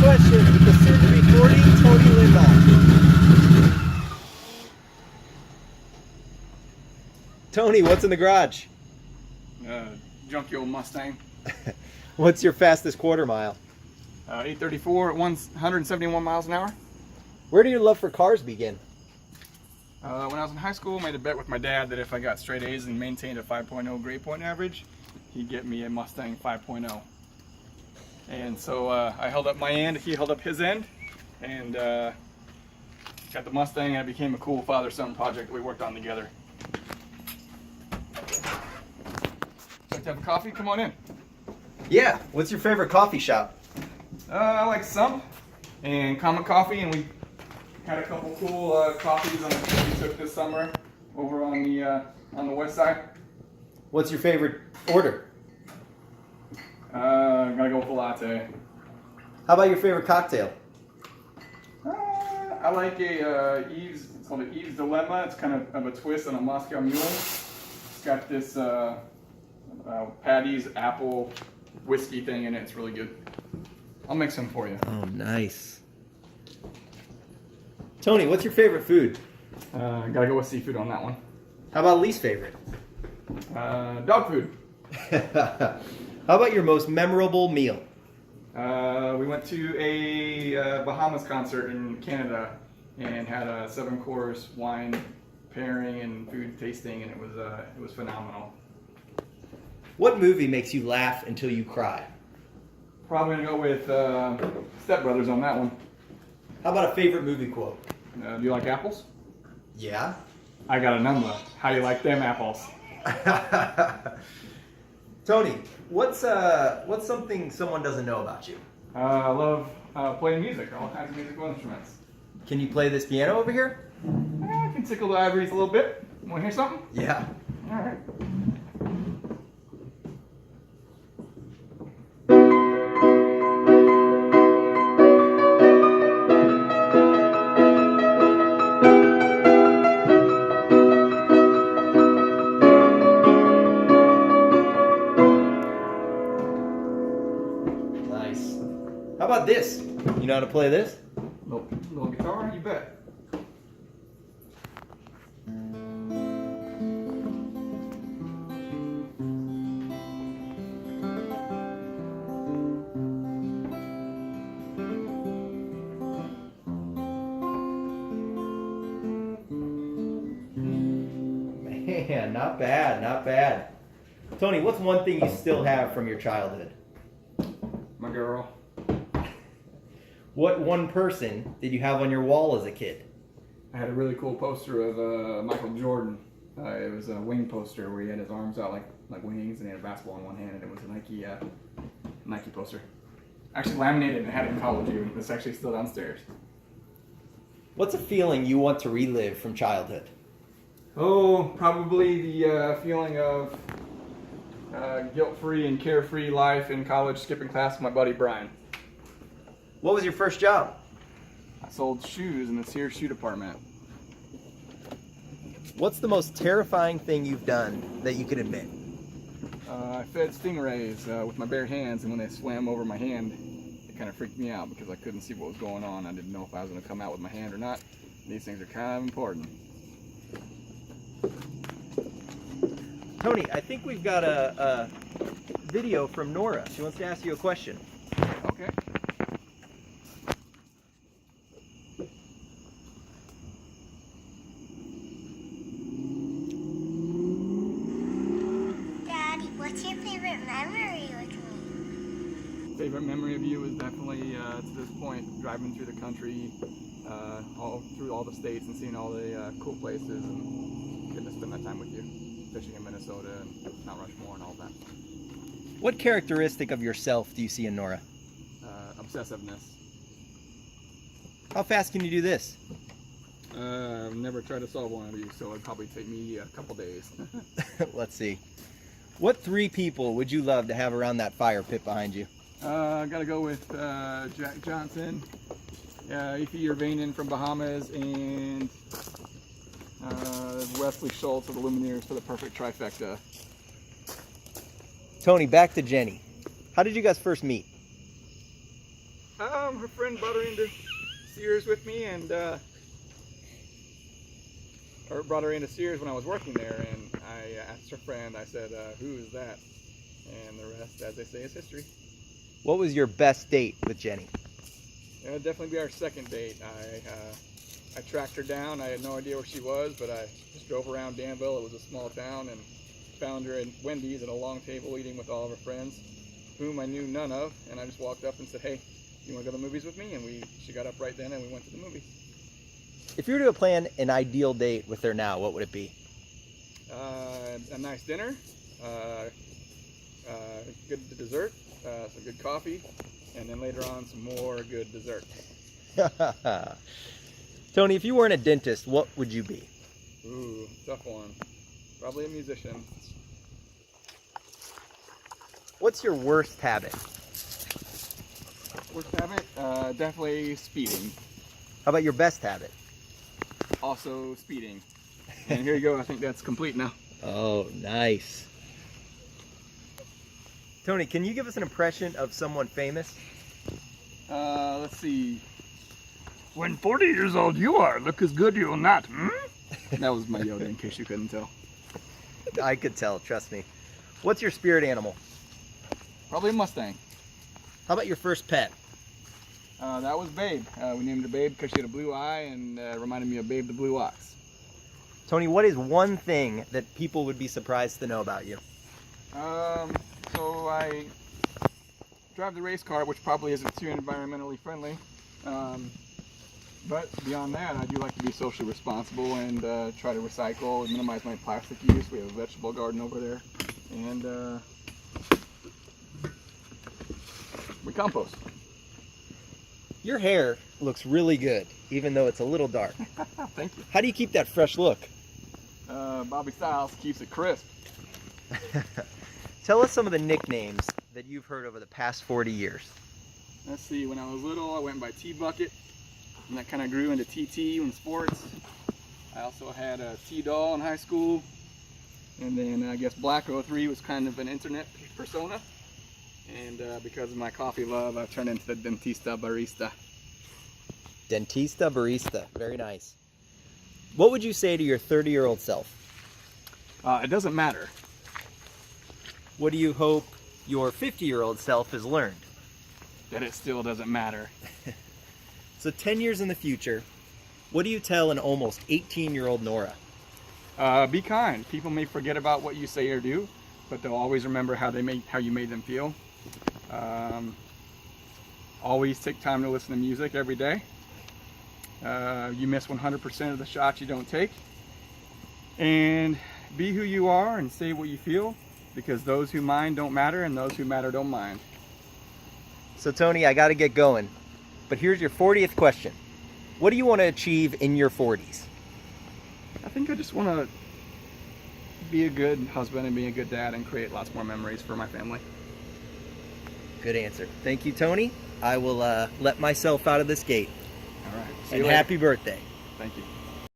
question with the soon-to-be 40 Tony Lindbaugh. Tony, what's in the garage? Junky old Mustang. What's your fastest quarter mile? 834 at 171 miles an hour. Where do your love for cars begin? When I was in high school, I made a bet with my dad that if I got straight A's and maintained a 5.0 grade point average, he'd get me a Mustang 5.0. And so I held up my end, he held up his end, and got the Mustang, and it became a cool father-son project that we worked on together. Like to have a coffee? Come on in. Yeah, what's your favorite coffee shop? I like Sump and Comet Coffee, and we had a couple cool coffees on the trip we took this summer over on the west side. What's your favorite order? Gotta go with a latte. How about your favorite cocktail? I like a Eve's. It's called an Eve's Dilemma. It's kind of a twist on a Moscow Mule. It's got this Patty's apple whiskey thing in it. It's really good. I'll make some for you. Oh, nice. Tony, what's your favorite food? Gotta go with seafood on that one. How about least favorite? Dog food. How about your most memorable meal? We went to a Bahamas concert in Canada and had a 7-course wine pairing and food tasting, and it was phenomenal. What movie makes you laugh until you cry? Probably gonna go with Step Brothers on that one. How about a favorite movie quote? Do you like apples? Yeah. I got a number. How do you like them apples? Tony, what's something someone doesn't know about you? I love playing music, all kinds of musical instruments. Can you play this piano over here? I can tickle the ivories a little bit. Want to hear something? Yeah. All right. Nice. How about this? You know how to play this? Little guitar? You bet. Man, not bad, not bad. Tony, what's one thing you still have from your childhood? My girl. What one person did you have on your wall as a kid? I had a really cool poster of Michael Jordan. It was a wing poster where he had his arms out like wings and he had a basketball in one hand, and it was a Nike poster. Actually laminated and had it in college even. It's actually still downstairs. What's a feeling you want to relive from childhood? Oh, probably the feeling of guilt-free and carefree life in college, skipping class with my buddy Brian. What was your first job? I sold shoes in the Sears shoe department. What's the most terrifying thing you've done that you can admit? I fed stingrays with my bare hands, and when they swam over my hand, it kind of freaked me out because I couldn't see what was going on. I didn't know if I was going to come out with my hand or not. These things are kind of important. Tony, I think we've got a video from Nora. She wants to ask you a question. Okay. Daddy, what's your favorite memory with me? Favorite memory of you is definitely, to this point, driving through the country, through all the states and seeing all the cool places and getting to spend that time with you. Fishing in Minnesota and Mount Rushmore and all that. What characteristic of yourself do you see in Nora? Obsessiveness. How fast can you do this? I've never tried to solve one of these, so it'd probably take me a couple days. Let's see. What 3 people would you love to have around that fire pit behind you? I gotta go with Jack Johnson, Ify Yervainen from Bahamas, and Wesley Schultz of the Lumineers for the perfect trifecta. Tony, back to Jenny. How did you guys first meet? Her friend brought her into Sears with me, and or brought her into Sears when I was working there, and I asked her friend, I said, who is that? And the rest, as they say, is history. What was your best date with Jenny? It'll definitely be our second date. I tracked her down. I had no idea where she was, but I just drove around Danville. It was a small town, and found her in Wendy's at a long table eating with all of her friends, whom I knew none of. And I just walked up and said, "Hey, you want to go to the movies with me?" And she got up right then, and we went to the movies. If you were to plan an ideal date with her now, what would it be? A nice dinner, good dessert, some good coffee, and then later on some more good dessert. Tony, if you weren't a dentist, what would you be? Ooh, tough one. Probably a musician. What's your worst habit? Worst habit? Definitely speeding. How about your best habit? Also speeding. And here you go. I think that's complete now. Oh, nice. Tony, can you give us an impression of someone famous? Let's see. When 40 years old you are, look as good you will not. Hmm? That was my Yoda, in case you couldn't tell. I could tell, trust me. What's your spirit animal? Probably a Mustang. How about your first pet? That was Babe. We named her Babe because she had a blue eye and reminded me of Babe the Blue Ox. Tony, what is one thing that people would be surprised to know about you? So I drive the race car, which probably isn't too environmentally friendly. But beyond that, I do like to be socially responsible and try to recycle and minimize my plastic use. We have a vegetable garden over there, and we compost. Your hair looks really good, even though it's a little dark. Thank you. How do you keep that fresh look? Bobby Styles keeps it crisp. Tell us some of the nicknames that you've heard over the past 40 years. Let's see, when I was little, I went by T-Bucket, and that kind of grew into TT in sports. I also had a T-Doll in high school, and then I guess Black 03 was kind of an internet persona. And because of my coffee love, I've turned into the Dentista Barista. Dentista Barista, very nice. What would you say to your 30-year-old self? It doesn't matter. What do you hope your 50-year-old self has learned? That it still doesn't matter. So 10 years in the future, what do you tell an almost 18-year-old Nora? Be kind. People may forget about what you say or do, but they'll always remember how you made them feel. Always take time to listen to music every day. You miss 100% of the shots you don't take. And be who you are and say what you feel, because those who mind don't matter and those who matter don't mind. So Tony, I got to get going, but here's your 40th question. What do you want to achieve in your 40s? I think I just want to be a good husband and be a good dad and create lots more memories for my family. Good answer. Thank you, Tony. I will let myself out of this gate. All right. See And you later. happy birthday. Thank you.